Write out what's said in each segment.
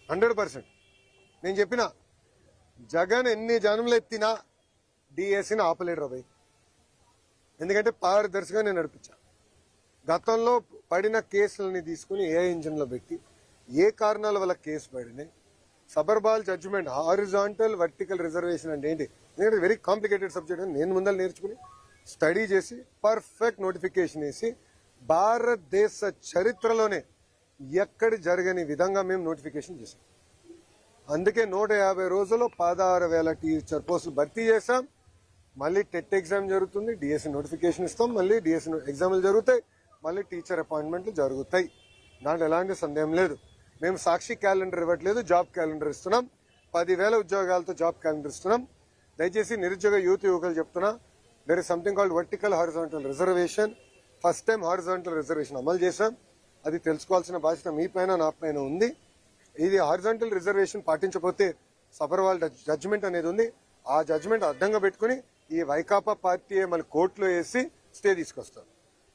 100%. నేను చెప్పిన జగన్ ఎన్ని జనంలో ఎత్తినా డిఎస్సిని ఆపలేడు రాబోయ్. ఎందుకంటే పారదర్శకంగా నేను నడిపించా. గతంలో పడిన కేసులని తీసుకుని ఏ ఇంజిన్లో పెట్టి ఏ కారణాల వల్ల కేసు పడినాయి, సబర్బాల్ జడ్జిమెంట్, హారిజాంటల్ వర్టికల్ రిజర్వేషన్ అంటే ఏంటి, ఎందుకంటే వెరీ కాంప్లికేటెడ్ సబ్జెక్ట్ అని నేను ముందర నేర్చుకుని స్టడీ చేసి పర్ఫెక్ట్ నోటిఫికేషన్ వేసి భారతదేశ చరిత్రలోనే ఎక్కడ జరగని విధంగా మేము నోటిఫికేషన్ చేసాం. అందుకే 150 రోజుల్లో 16,000 టీచర్ పోస్టులు భర్తీ చేశాం. మళ్ళీ టెట్ ఎగ్జామ్ జరుగుతుంది, డిఎస్సి నోటిఫికేషన్ ఇస్తాం, మళ్ళీ డిఎస్సి ఎగ్జామ్లు జరుగుతాయి, మళ్ళీ టీచర్ అపాయింట్మెంట్లు జరుగుతాయి. దాంట్లో ఎలాంటి సందేహం లేదు. మేము సాక్షి క్యాలెండర్ ఇవ్వట్లేదు, జాబ్ క్యాలెండర్ ఇస్తున్నాం. 10,000 ఉద్యోగాలతో జాబ్ క్యాలెండర్ ఇస్తున్నాం. దయచేసి నిరుద్యోగ యువకులు చెప్తున్నా, there is something called vertical horizontal reservation. First time horizontal reservation అమలు చేశాం. అది తెలుసుకోవాల్సిన బాధ్యత మీ పైన నా పైన ఉంది. ఇది హారిజాంటల్ రిజర్వేషన్ పాటించకపోతే సబర్వాల్ జడ్జిమెంట్ అనేది ఉంది. ఆ జడ్జిమెంట్ అడ్డంగా పెట్టుకుని ఈ వైకాపా పార్టీ మళ్ళీ కోర్టులో వేసి స్టే తీసుకొస్తారు.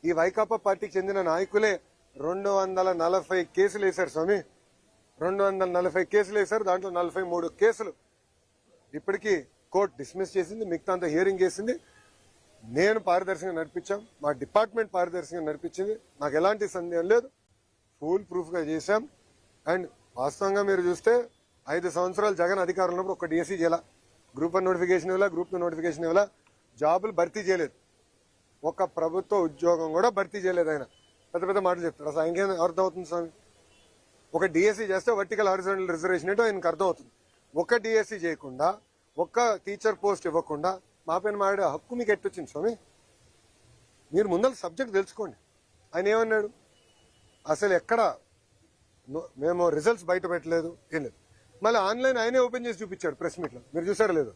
ఈ వైకాపా పార్టీకి చెందిన నాయకులే 240 కేసులు వేశారు స్వామి. 240 కేసులు వేశారు. దాంట్లో 43 కేసులు ఇప్పటికీ కోర్టు డిస్మిస్ చేసింది, మిగతా అంతా హియరింగ్ చేసింది. నేను పారదర్శకంగా నడిపించాం, మా డిపార్ట్మెంట్ పారదర్శకంగా నడిపించింది. నాకు ఎలాంటి సందేహం లేదు. ఫుల్ ప్రూఫ్ గా చేశాం. అండ్ వాస్తవంగా మీరు చూస్తే 5 సంవత్సరాలు జగన్ అధికారంలో ఉన్నప్పుడు ఒక డిఎస్సీ చేయాల, గ్రూప్ 1 నోటిఫికేషన్ ఇవ్వాల, గ్రూప్ 2 నోటిఫికేషన్ ఇవ్వాల, జాబులు భర్తీ చేయలేదు. ఒక ప్రభుత్వ ఉద్యోగం కూడా భర్తీ చేయలేదు. ఆయన పెద్ద పెద్ద మాటలు చెప్తారు. అసలు ఆయనకేం అర్థం అవుతుంది స్వామి? ఒక డిఎస్సీ చేస్తే వర్టికల్ హారిజాంటల్ రిజర్వేషన్ ఏంటో ఆయనకు అర్థం అవుతుంది. ఒక డిఎస్సీ చేయకుండా, ఒక్క టీచర్ పోస్ట్ ఇవ్వకుండా మా పైన మాడే హక్కు మీకు ఎట్టొచ్చింది స్వామి? మీరు ముందర సబ్జెక్ట్ తెలుసుకోండి. ఆయన ఏమన్నాడు? అసలు ఎక్కడ మేము రిజల్ట్స్ బయట పెట్టలేదు, ఏం లేదు. మళ్ళీ ఆన్లైన్ ఆయనే ఓపెన్ చేసి చూపించాడు ప్రెస్ మీట్లో. మీరు చూసారో లేదు?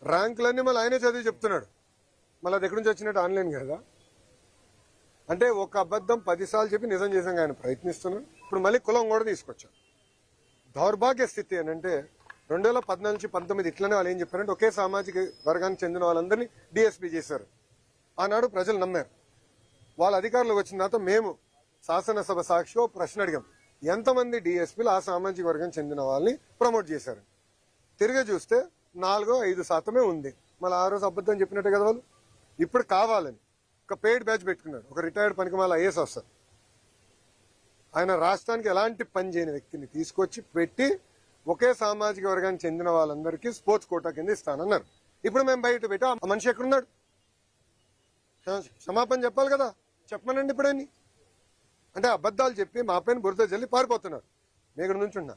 ర్యాంకులన్నీ మళ్ళీ ఆయనే చదివి చెప్తున్నాడు. మళ్ళీ అది ఎక్కడి నుంచి వచ్చినట్టు ఆన్లైన్ కదా. అంటే ఒక అబద్ధం 10 సార్లు చెప్పి నిజం చేసాక ఆయన ప్రయత్నిస్తున్నాడు. ఇప్పుడు మళ్ళీ కులం కూడా తీసుకొచ్చాడు. దౌర్భాగ్య స్థితి అని అంటే 2014 నుంచి 19 ఇట్లనే వాళ్ళు ఏం చెప్పారంటే ఒకే సామాజిక వర్గానికి చెందిన వాళ్ళందరినీ డిఎస్పీ చేశారు. ఆనాడు ప్రజలు నమ్మారు. వాళ్ళ అధికారంలోకి వచ్చిన తర్వాత మేము శాసనసభ సాక్షిలో ప్రశ్న అడిగాం, ఎంతమంది డిఎస్పీలు ఆ సామాజిక వర్గం చెందిన వాళ్ళని ప్రమోట్ చేశారు. తిరిగి చూస్తే 4-5% ఉంది. మళ్ళీ ఆ రోజు అబద్ధం చెప్పినట్టే కదా వాళ్ళు. ఇప్పుడు కావాలని ఒక పెయిడ్ బ్యాచ్ పెట్టుకున్నాడు. ఒక రిటైర్డ్ పనికిమాల ఐఏఎస్ ఆఫీసర్, ఆయన రాష్ట్రానికి ఎలాంటి పని చేయని వ్యక్తిని తీసుకొచ్చి పెట్టి ఒకే సామాజిక వర్గానికి చెందిన వాళ్ళందరికీ స్పోర్ట్స్ కోటా కింద ఇస్తానన్నారు. ఇప్పుడు మేము బయట పెట్టి ఆ మనిషి ఎక్కడున్నాడు? క్షమాపణ చెప్పాలి కదా. చెప్పమనండి ఇప్పుడని. అంటే అబద్దాలు చెప్పి మా పైన బురద జల్లి పారిపోతున్నారు. నేను ఇక్కడ నుంచి ఉన్నా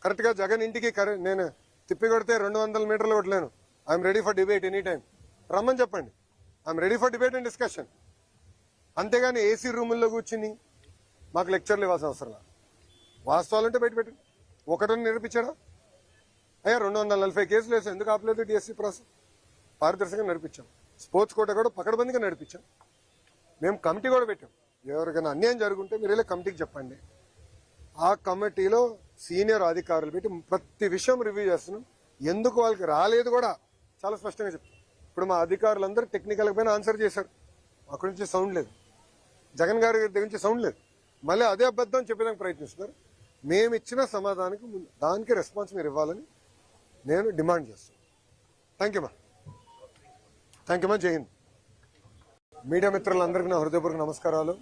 కరెక్ట్ గా జగన్ ఇంటికి నేను తిప్పి కొడితే 200 మీటర్లు కొట్టలేను. I'm ready for debate any time. రమ్మని చెప్పండి. I'm ready for debate and discussion. అంతేగాని ఏసీ రూముల్లో కూర్చుని మాకు లెక్చర్లు ఇవ్వాల్సిన అవసరం. వాస్తవాలంటే బయట పెట్టండి. ఒకటని నిరూపించాడా? అయ్యా 240 కేసులు వేసాం, ఎందుకు ఆపలేదు డిఎస్సీ ప్రాసెస్? పారదర్శకంగా నడిపించాం. స్పోర్ట్స్ కోట కూడా పకడ్బందీగా నడిపించాం. మేము కమిటీ కూడా పెట్టాం. ఎవరికైనా అన్యాయం జరుగుంటే మీరు వెళ్ళి కమిటీకి చెప్పండి. ఆ కమిటీలో సీనియర్ అధికారులు పెట్టి ప్రతి విషయం రివ్యూ చేస్తున్నాం. ఎందుకు వాళ్ళకి రాలేదు కూడా చాలా స్పష్టంగా చెప్తాం. ఇప్పుడు మా అధికారులందరూ టెక్నికల్ పైన ఆన్సర్ చేశారు. అక్కడి నుంచి సౌండ్ లేదు, జగన్ గారి దగ్గర నుంచి సౌండ్ లేదు. మళ్ళీ అదే అబద్ధం చెప్పేదానికి ప్రయత్నిస్తున్నారు. మేము ఇచ్చిన సమాధానానికి దానికి రెస్పాన్స్ మీరు ఇవ్వాలని నేను డిమాండ్ చేస్తాను. థ్యాంక్ యూ మా. జై హింద్. మీడియా మిత్రులందరికీ నా హృదయపూర్వక నమస్కారాలు.